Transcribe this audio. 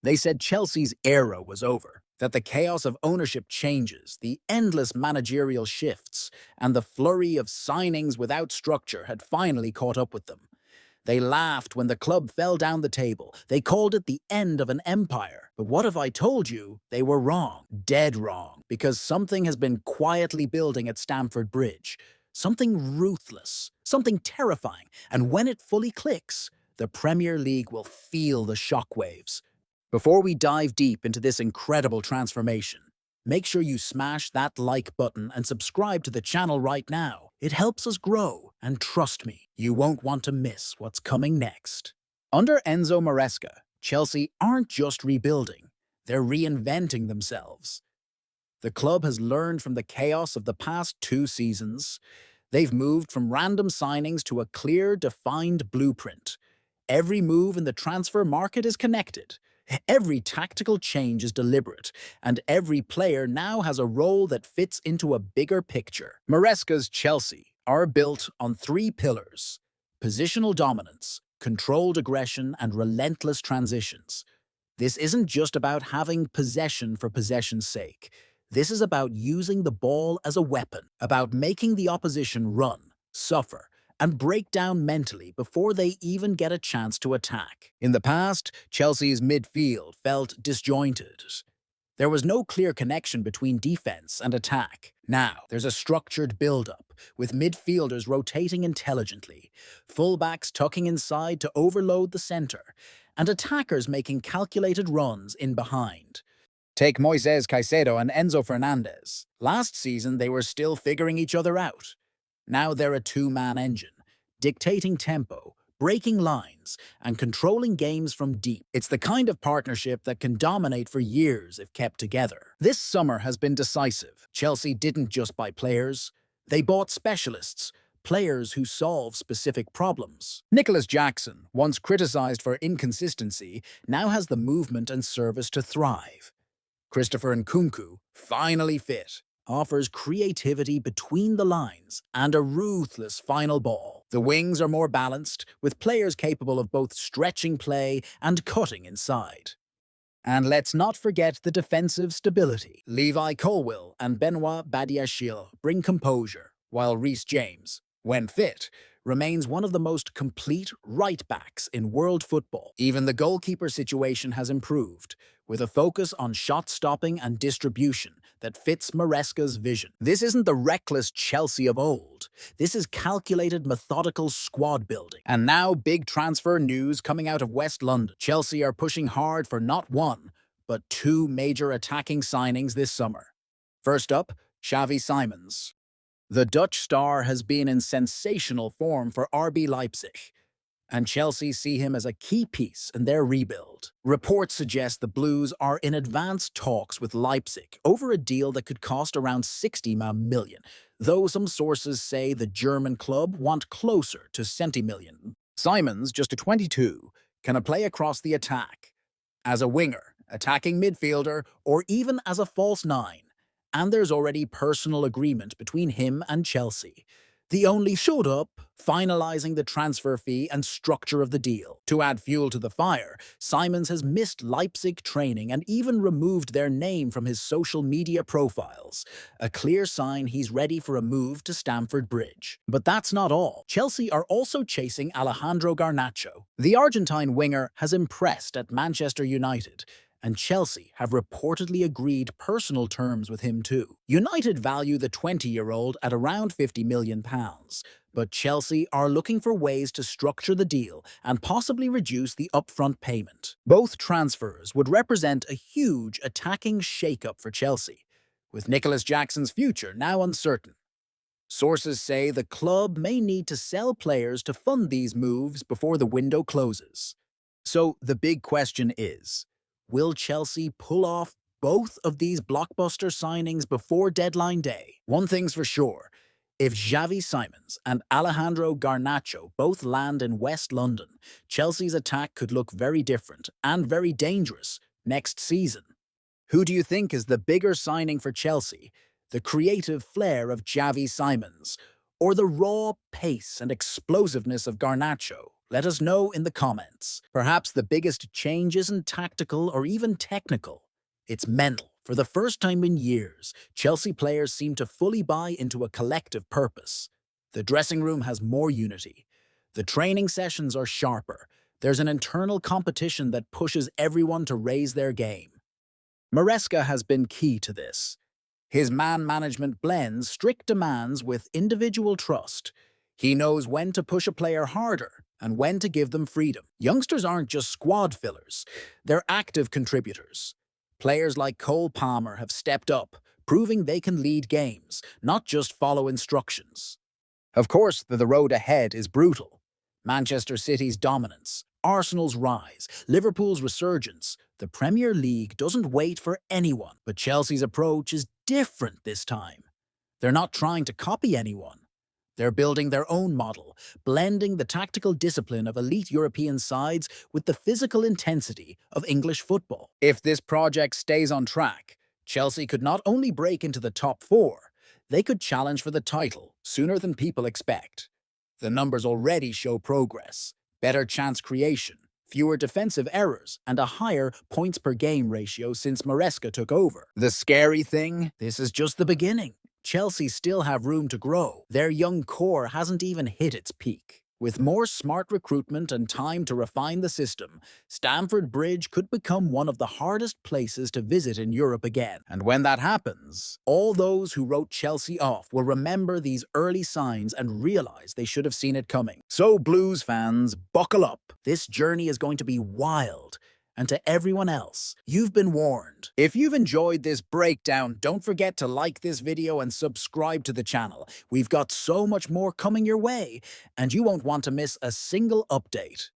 They said Chelsea's era was over, that the chaos of ownership changes, the endless managerial shifts, and the flurry of signings without structure had finally caught up with them. They laughed when the club fell down the table. They called it the end of an empire. But what if I told you they were wrong? Dead wrong. Because something has been quietly building at Stamford Bridge. Something ruthless. Something terrifying. And when it fully clicks, the Premier League will feel the shockwaves. Before we dive deep into this incredible transformation, make sure you smash that like button and subscribe to the channel right now. It helps us grow, and trust me, you won't want to miss what's coming next. Under Enzo Maresca, Chelsea aren't just rebuilding, they're reinventing themselves. The club has learned from the chaos of the past 2 seasons. They've moved from random signings to a clear, defined blueprint. Every move in the transfer market is connected. Every tactical change is deliberate, and every player now has a role that fits into a bigger picture. Maresca's Chelsea are built on 3 pillars: positional dominance, controlled aggression, and relentless transitions. This isn't just about having possession for possession's sake. This is about using the ball as a weapon, about making the opposition run, suffer, and break down mentally before they even get a chance to attack. In the past, Chelsea's midfield felt disjointed. There was no clear connection between defense and attack. Now, there's a structured build-up, with midfielders rotating intelligently, fullbacks tucking inside to overload the center, and attackers making calculated runs in behind. Take Moises Caicedo and Enzo Fernandez. Last season, they were still figuring each other out. Now they're a 2-man engine, dictating tempo, breaking lines, and controlling games from deep. It's the kind of partnership that can dominate for years if kept together. This summer has been decisive. Chelsea didn't just buy players, they bought specialists, players who solve specific problems. Nicholas Jackson, once criticized for inconsistency, now has the movement and service to thrive. Christopher Nkunku, finally fit, offers creativity between the lines and a ruthless final ball. The wings are more balanced, with players capable of both stretching play and cutting inside. And let's not forget the defensive stability. Levi Colwill and Benoit Badiashile bring composure, while Reece James, when fit, remains one of the most complete right-backs in world football. Even the goalkeeper situation has improved, with a focus on shot-stopping and distribution that fits Maresca's vision. This isn't the reckless Chelsea of old. This is calculated, methodical squad building. And now big transfer news coming out of West London. Chelsea are pushing hard for not 1, but 2 major attacking signings this summer. First up, Xavi Simons. The Dutch star has been in sensational form for RB Leipzig, and Chelsea see him as a key piece in their rebuild. Reports suggest the Blues are in advanced talks with Leipzig over a deal that could cost around 60 million, though some sources say the German club want closer to 70 million. Simons, just a 22, can play across the attack, as a winger, attacking midfielder, or even as a false 9. And there's already personal agreement between him and Chelsea. The only showed up, finalizing the transfer fee and structure of the deal. To add fuel to the fire, Simons has missed Leipzig training and even removed their name from his social media profiles, a clear sign he's ready for a move to Stamford Bridge. But that's not all. Chelsea are also chasing Alejandro Garnacho. The Argentine winger has impressed at Manchester United, and Chelsea have reportedly agreed personal terms with him too. United value the 20-year-old at around £50 million, but Chelsea are looking for ways to structure the deal and possibly reduce the upfront payment. Both transfers would represent a huge attacking shakeup for Chelsea, with Nicholas Jackson's future now uncertain. Sources say the club may need to sell players to fund these moves before the window closes. So the big question is, will Chelsea pull off both of these blockbuster signings before deadline day? One thing's for sure, if Xavi Simons and Alejandro Garnacho both land in West London, Chelsea's attack could look very different and very dangerous next season. Who do you think is the bigger signing for Chelsea? The creative flair of Xavi Simons, or the raw pace and explosiveness of Garnacho? Let us know in the comments. Perhaps the biggest change isn't tactical or even technical. It's mental. For the first time in years, Chelsea players seem to fully buy into a collective purpose. The dressing room has more unity. The training sessions are sharper. There's an internal competition that pushes everyone to raise their game. Maresca has been key to this. His man management blends strict demands with individual trust. He knows when to push a player harder and when to give them freedom. Youngsters aren't just squad fillers, they're active contributors. Players like Cole Palmer have stepped up, proving they can lead games, not just follow instructions. Of course, the road ahead is brutal. Manchester City's dominance, Arsenal's rise, Liverpool's resurgence. The Premier League doesn't wait for anyone, but Chelsea's approach is different this time. They're not trying to copy anyone. They're building their own model, blending the tactical discipline of elite European sides with the physical intensity of English football. If this project stays on track, Chelsea could not only break into the top four, they could challenge for the title sooner than people expect. The numbers already show progress, better chance creation, fewer defensive errors, and a higher points-per-game ratio since Maresca took over. The scary thing? This is just the beginning. Chelsea still have room to grow. Their young core hasn't even hit its peak. With more smart recruitment and time to refine the system, Stamford Bridge could become one of the hardest places to visit in Europe again. And when that happens, all those who wrote Chelsea off will remember these early signs and realize they should have seen it coming. So Blues fans, buckle up. This journey is going to be wild. And to everyone else, you've been warned. If you've enjoyed this breakdown, don't forget to like this video and subscribe to the channel. We've got so much more coming your way, and you won't want to miss a single update.